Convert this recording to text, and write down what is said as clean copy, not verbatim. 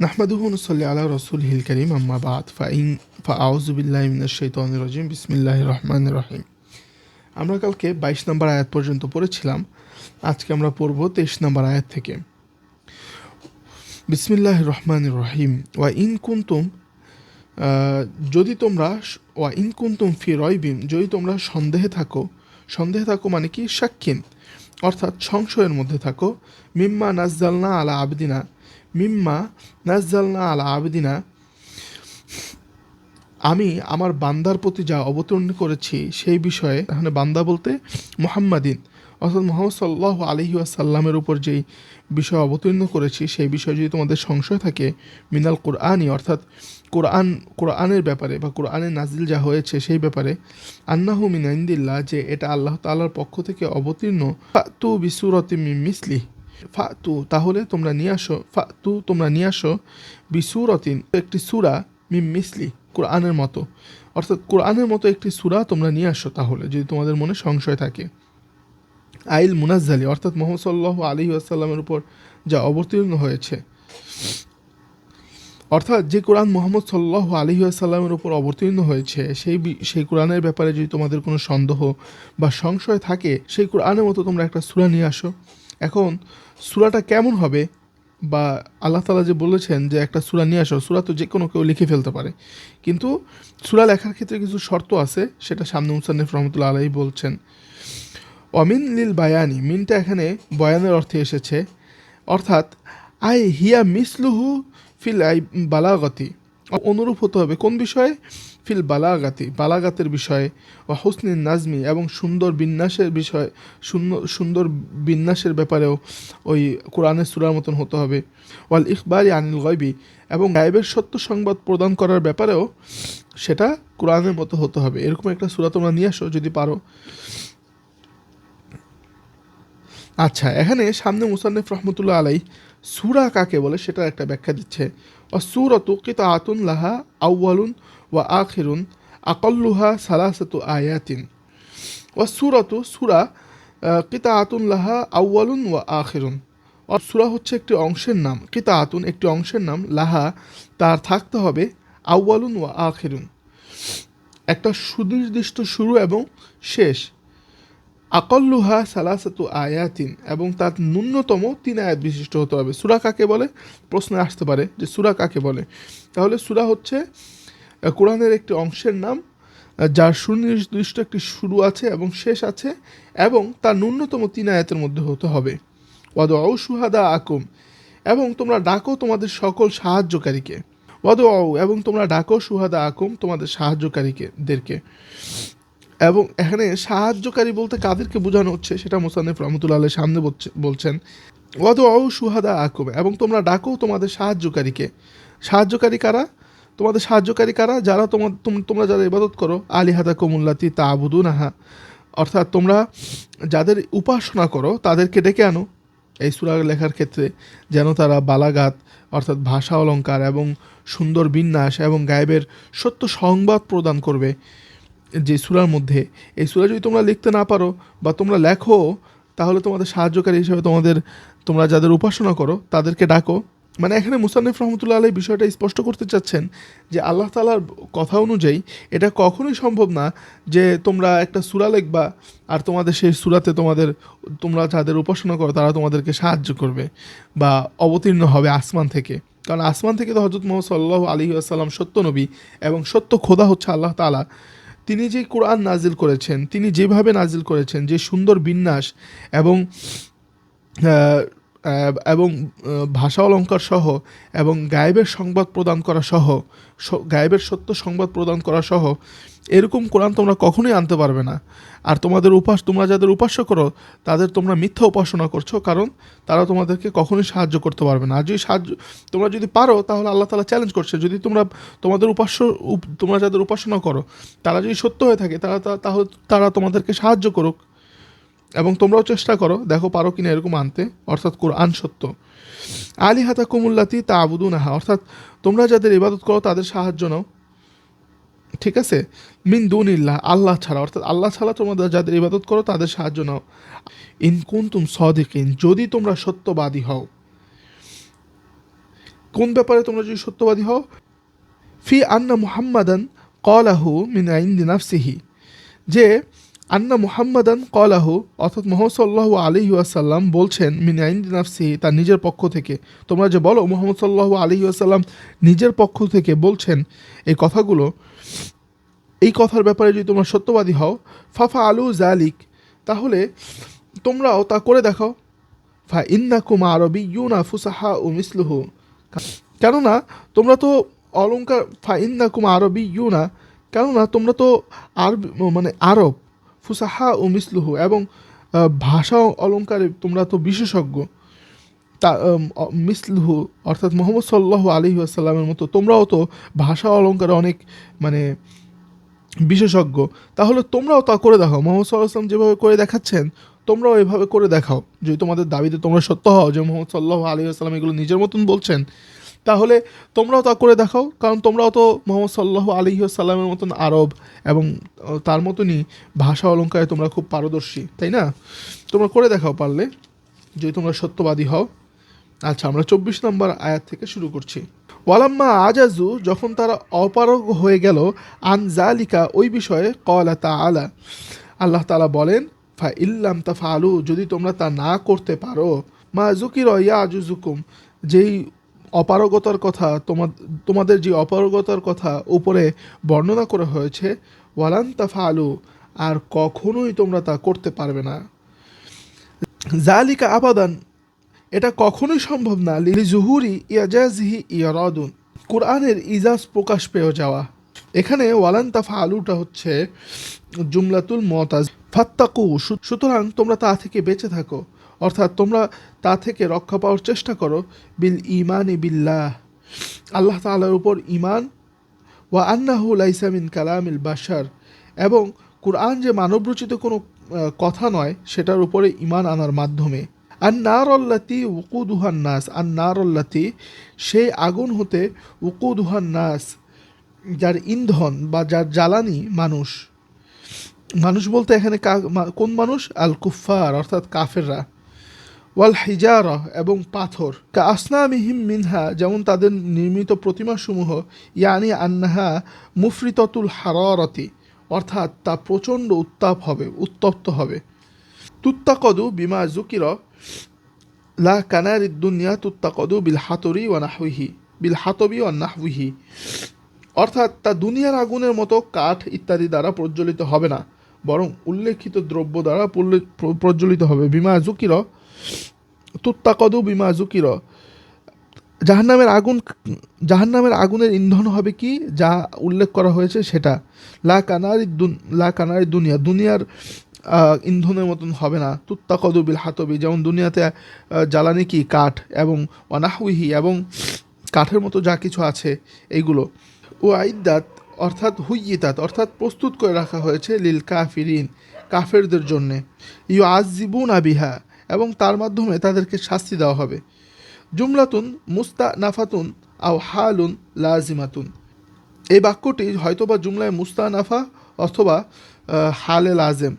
নাহমাদুহু ওয়া নুসাল্লি আলা রাসূলিহিল কারীম আম্মা বা'দ ফাআউযু বিল্লাহি মিনাশ শাইতানির রাজীম বিসমিল্লাহির রহমানির রহিম। আমরা কালকে ২২ নম্বর আয়াত পর্যন্ত পড়েছিলাম। আজকে আমরা পড়ব ২৩ নম্বর আয়াত থেকে। বিসমিল্লাহির রহমানির রহিম। ওয়া ইন কুনতুম ফি রাইবিন, যদি তোমরা সন্দেহে থাকো মানে কি, শাক্কিন অর্থাৎ সংশয়ের মধ্যে থাকো, মিম্মা নাজ্জালনা আলা আবদিনা, আমি আমার বান্দার প্রতি যা অবতীর্ণ করেছি সেই বিষয়ে। এখানে বান্দা বলতে মুহাম্মাদিন অর্থাৎ মুহাম্মদ সাল্লাল্লাহু আলাইহি ওয়াসাল্লামের উপর যেই বিষয় অবতীর্ণ করেছি সেই বিষয়ে যদি তোমাদের সংশয় থাকে, মিনাল কুরআনি অর্থাৎ কোরআনের ব্যাপারে বা কোরআনের নাজিল যা হয়েছে সেই ব্যাপারে, আন্নাহু মিন ইনদিল্লাহ, যে এটা আল্লাহ তাআলার পক্ষ থেকে অবতীর্ণ, ফাতু বিসুরাতিম মিন মিসলি, তাহলে তোমরা নিয়ে আসো বিসুরাতিন, একটি সূরা, মিন মিসলি কোরআনের মতো, অর্থাৎ কোরআনের মতো একটি সূরা তোমরা নিয়ে আসো, তাহলে যদি তোমাদের মনে সংশয় থাকে। আইল মুনাজ্জালি অর্থাৎ মুহাম্মদ সাল্লাল্লাহু আলাইহি ওয়াসাল্লামের উপর যা অবতীর্ণ হয়েছে, অর্থাৎ যে কোরআন মুহাম্মদ সাল্লাল্লাহু আলাইহি ওয়াসাল্লামের উপর অবতীর্ণ হয়েছে সেই কোরআনের ব্যাপারে যদি তোমাদের কোনো সন্দেহ বা সংশয় থাকে, সেই কোরআনের মতো তোমরা একটা সূরা নিয়ে আসো। এখন সূরাটা কেমন হবে, বা আল্লাহ তাআলা যে বলেছেন যে একটা সূরা নিয়ে আসো, সূরা তো যে কোনো কেউ লিখে ফেলতে পারে, কিন্তু সূরা লেখার ক্ষেত্রে কিছু শর্ত আছে, সেটা সামনে মুসান্নিফ রাহমাতুল্লাহ আলাইহি বলছেন। অমিন লিল বায়ানি, মিনটা এখানে বয়ানের অর্থে এসেছে, অর্থাৎ আই হিয়া মিসলুহু ফিল বালাগতি, অনুরূপ হতে হবে কোন বিষয়ে, ফিল বালাগাতের বিষয়ে, ও হুসনিন নাজমি, এবং সুন্দর বিন্যাসের ব্যাপারেও ওই কোরআনের সূরার মতন হতে হবে। ওয়াল ইখবারি আনিল গায়বি, এবং গায়েবের সত্য সংবাদ প্রদান করার ব্যাপারেও সেটা কোরআনের মতো হতে হবে। এরকম একটা সূরা তোমরা নিয়ে আসো যদি পারো। আচ্ছা, এখানে সামনে মুসান্নিফ রহমতুল্লাহ আলাইহি সূরা কাকে বলে সেটার একটা ব্যাখ্যা দিচ্ছে। সূরাতু কিতাআতুন লাহা আউয়ালুন ওয়া আখিরুন আকাল্লুহা সালাসাতু আয়াতিন। সূরা কিতাআতুন লাহা আউয়ালুন ওয়া আখিরুন, সূরা হচ্ছে একটি অংশের নাম, কিতাআতুন একটি অংশের নাম, লাহা তার থাকতে হবে, আউয়ালুন ওয়া আখিরুন একটা সুনির্দিষ্ট শুরু এবং শেষ, আকল্লুহা সালাসাতু আয়াতিন, এবং তার ন্যূনতম ৩ আয়াত বিশিষ্ট হতে হবে। সূরা কাকে বলে প্রশ্নে আসতে পারে যে সূরা কাকে বলে, তাহলে সূরা হচ্ছে কোরআনের একটি অংশের নাম, যার সুনির্দিষ্ট একটি শুরু আছে এবং শেষ আছে, এবং তার ন্যূনতম ৩ আয়াতের মধ্যে হতে হবে। ওয়াদউ শুহাদা আকুম, এবং তোমরা ডাকো তোমাদের সকল সাহায্যকারীকে, এবং তোমরা ডাকো শুহাদা আকুম তোমাদের সাহায্যকারীদেরকে। এবং এখানে সাহায্যকারী বলতে কাদেরকে বোঝানো হচ্ছে সেটা মুসান্নিফ রহমতুল্লাহ আলাইহি সামনে বলছেন। ওয়াদউ শুহাদা আকুম, এবং তোমরা ডাকো তোমাদের সাহায্যকারীকে। তোমাদের সাহায্যকারী কারা, যারা তোমরা যারা ইবাদত করো, আলিহাতাকুম উল্লাতি তা'বুদুনাহা, অর্থাৎ তোমরা যাদের উপাসনা করো তাদেরকে ডেকে আনো এই সূরা লেখার ক্ষেত্রে, যেন তারা বালাগাত অর্থাৎ ভাষা অলঙ্কার এবং সুন্দর বিন্যাস এবং গায়েবের সত্য সংবাদ প্রদান করবে যে সূরার মধ্যে। এই সূরা যদি তোমরা লিখতে না পারো বা তোমরা লেখো, তাহলে তোমাদের সাহায্যকারী হিসেবে তোমরা যাদের উপাসনা করো তাদেরকে ডাকো। মানে এখানে মুসান্নিফ রহমতুল্লাহ আলাইহি বিষয়টা স্পষ্ট করতে চাচ্ছেন যে আল্লাহ তাআলার কথা অনুযায়ী এটা কখনোই সম্ভব না যে তোমরা একটা সূরা লিখবা আর তোমাদের সেই সূরাতে তোমরা যাদের উপাসনা করো তারা তোমাদেরকে সাহায্য করবে বা অবতীর্ণ হবে আসমান থেকে। কারণ আসমান থেকে তো হযরত মুহাম্মদ সাল্লাল্লাহু আলাইহি ওয়াসাল্লাম সত্য নবী এবং সত্য খোদা হচ্ছে আল্লাহ তাআলা। তিনি যে কোরআন নাজিল করেছেন, তিনি যেভাবে নাজিল করেছেন, যে সুন্দর বিন্যাস এবং এবং ভাষা অলঙ্কার সহ এবং গায়েবের সংবাদ প্রদান করা সহ, গায়েবের সত্য সংবাদ প্রদান করা সহ এরকম কোরআন তোমরা কখনোই আনতে পারবে না। আর তোমরা যাদের উপাস্য করো তাদের তোমরা মিথ্যা উপাসনা করছো, কারণ তারা তোমাদেরকে কখনোই সাহায্য করতে পারবে না। আর যদি তোমরা যদি পারো, তাহলে আল্লাহ তাআলা চ্যালেঞ্জ করছে, যদি তোমরা যাদের উপাসনা করো তারা যদি সত্য হয়ে থাকে তাহলে তারা তোমাদেরকে সাহায্য করুক, এবং তোমরাও চেষ্টা করো, দেখো পারো কিনা এরকম আনতে, অর্থাৎ কোরআন সত্য। আলিহাতাকুম উল্লাতি তা'বুদুনাহা, অর্থাৎ তোমরা যাদের ইবাদত করো তাদের সাহায্য নাও, ঠিক আছে, মিন দুনিল্লাহ আল্লাহ ছাড়া, অর্থাৎ আল্লাহ ছাড়া তোমরা যাদের ইবাদত করো তাদের সাহায্য নাও। ইন কুনতুম সাদিকিন, যদি তোমরা সত্যবাদী হও। কোন ব্যাপারে তোমরা যদি সত্যবাদী হও? ফি আন্না মুহাম্মাদান ক্বালাহু মিন ইনদি নাফসিহি, যে আন্না মুহাম্মাদান ক্বালাহু অর্থাৎ মুহাম্মদ সাল্লাল্লাহু আলাইহি ওয়াসাল্লাম বলছেন মিন ইনদি নাফসিহি তার নিজের পক্ষ থেকে। তোমরা যে বলো মুহাম্মদ সাল্লাল্লাহু আলাইহি ওয়াসাল্লাম নিজের পক্ষ থেকে বলছেন এই কথাগুলো, এই কথার ব্যাপারে যদি তোমরা সত্যবাদী হও, ফাফা আলু জালিক, তাহলে তোমরাও তা করে দেখাও। ফা ইন্নাকুম আরবিয়্যুনা ফুসাহা ও মিসলুহু, কেননা তোমরা তো অলঙ্কার, ফা ইন্নাকুম আরবিয়্যুনা, কেননা তোমরা তো আরব মানে আরব, ফুসাহা ও মিসলুহু এবং ভাষা অলঙ্কারে তোমরা তো বিশেষজ্ঞ, তা মিসলুহু অর্থাৎ মোহাম্মদ সাল্লাল্লাহু আলাইহি ওয়াসাল্লামের মতো তোমরাও তো ভাষা অলঙ্কারে অনেক মানে বিশেষজ্ঞ। তাহলে তোমরাও তা করে দেখাও, মোহাম্মদ সাল্লাল্লাহু আলাইহি ওয়াসাল্লাম যেভাবে করে দেখাচ্ছেন তোমরাও এভাবে করে দেখাও। যদি তোমাদের দাবিতে তোমরা সত্য হও যে মোহাম্মদ সাল্লাল্লাহু আলাইহি ওয়াসাল্লাম এগুলো নিজের মতন বলছেন, তাহলে তোমরাও তা করে দেখাও, কারণ তোমরাও তো মোহাম্মদ সাল্লাল্লাহু আলাইহি ওয়াসাল্লামের মতন আরব এবং তার মতনই ভাষা অলঙ্কারে তোমরা খুব পারদর্শী, তাই না? তোমরা করে দেখাও পারলে, যদি তোমরা সত্যবাদী হও। আচ্ছা, আমরা 24 নম্বর আয়াত থেকে শুরু করছি। ওয়ালাম্মা আজাজু, যখন তারা অপারগ হয়ে গেল, আন জালিকা ওই বিষয়ে, ক্বালা তাআলা, আল্লাহ তাআলা বলেন, ফা ইল্লাম তাফআলু, যদি তোমরা তা না করতে পারো, মা যুকিরা ইয়াজুজুকুম, যেই অপারগতার কথা তোমাদের যে অপারগতার কথা উপরে বর্ণনা করা হয়েছে, ওয়ালান তাফআলু, আর কখনোই তোমরা তা করতে পারবে না। জালিকা আবাদান, এটা কখনোই সম্ভব না, লিলি জুহুরি ইয়াজাজিহি ইয়ারাদুন, কোরআনের ইজাজ প্রকাশ পেয়ে যাওয়া। এখানে ওয়ালান তাফা আলুটা হচ্ছে জুমলাতুল মুতাজ, ফাত্তাকু, সুতরাং তোমরা তা থেকে বেঁচে থাকো, অর্থাৎ তোমরা তা থেকে রক্ষা পাওয়ার চেষ্টা করো, বিল ইমানি বিল্লাহ, আল্লাহ তাআলার উপর ইমান, ওয়া আন্নাহু লাইসা মিন কালামিল বাশার, এবং কোরআন যে মানবরচিত কোনো কথা নয় সেটার উপরে ইমান আনার মাধ্যমে। আন্নারল্লাতি উকুদুহান নাস, আন্নারল্লাতি, সেই আগুন হতে, উকুদুহান নাস, যার ইন্ধন বা যার জ্বালানি মানুষ। মানুষ বলতে এখানে কোন মানুষ? আল কুফার অর্থাৎ কাফেররা। ওয়াল হিজারা, এবং পাথর। কা আসনামিহিম মিনহা, যেমন তাদের নির্মিত প্রতিমাসমূহ, ইয়ানি আন্নাহা মুফরিততুল হারারতি, অর্থাৎ তা প্রচণ্ড উত্তাপ হবে, উত্তপ্ত হবে। তুত্তাকদু বিমা জুকিরা লা কানারিদ দুনিয়া তুত্তাকদু বিল হাতরি ওয়া নাহউইহি, বিল হাতবি ওয়া নাহউইহি, অর্থাৎ তা দুনিয়ার আগুনের মতো কাঠ ইত্যাদি দ্বারা প্রজ্বলিত হবে না, বরং উল্লেখিত দ্রব্য দ্বারা প্রজ্বলিত হবে। বিমা জুকির, তুত্তাকদু বিমা জুকির, জাহান্নামের আগুনের ইন্ধন হবে কি, যা উল্লেখ করা হয়েছে সেটা। লা কানারি দুনিয়া, দুনিয়ার ইন্ধনের মতন হবে না। তুত্তাকদু বিল হাতবি, যেমন দুনিয়াতে জ্বালানি কি কাঠ, এবং অনাহুইহি, এবং কাঠের মতো যা কিছু আছে এইগুলো। ও আইদাত অর্থাৎ হুইয়িতাত, অর্থাৎ প্রস্তুত করে রাখা হয়েছে, লিল কাফিরিন, কাফেরদের জন্যে। ইউ আজিবুনা বিহা, এবং তার মাধ্যমে তাদেরকে শাস্তি দেওয়া হবে। জুমলাতুন মুস্তানাফাতুন আও হালুন লাজিমাতুন, এই বাক্যটি হয়তোবা জুমলায় মুস্তানাফা অথবা হালে লাজেম।